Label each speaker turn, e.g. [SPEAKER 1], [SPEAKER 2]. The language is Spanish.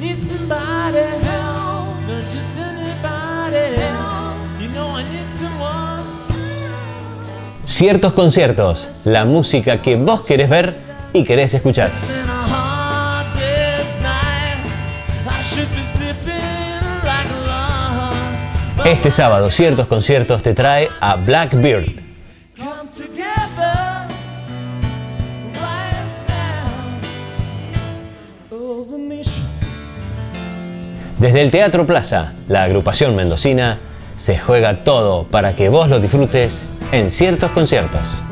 [SPEAKER 1] Need somebody help, not just anybody help. You know I need someone.
[SPEAKER 2] Ciertos conciertos, la música que vos querés ver y querés escuchar.
[SPEAKER 1] It's been a hard day's night. I should be sleeping like a log.
[SPEAKER 2] Este sábado, Ciertos Conciertos te trae a Blackbeard.
[SPEAKER 1] Come together right now over me.
[SPEAKER 2] Desde el Teatro Plaza, la agrupación mendocina se juega todo para que vos lo disfrutes en Ciertos Conciertos.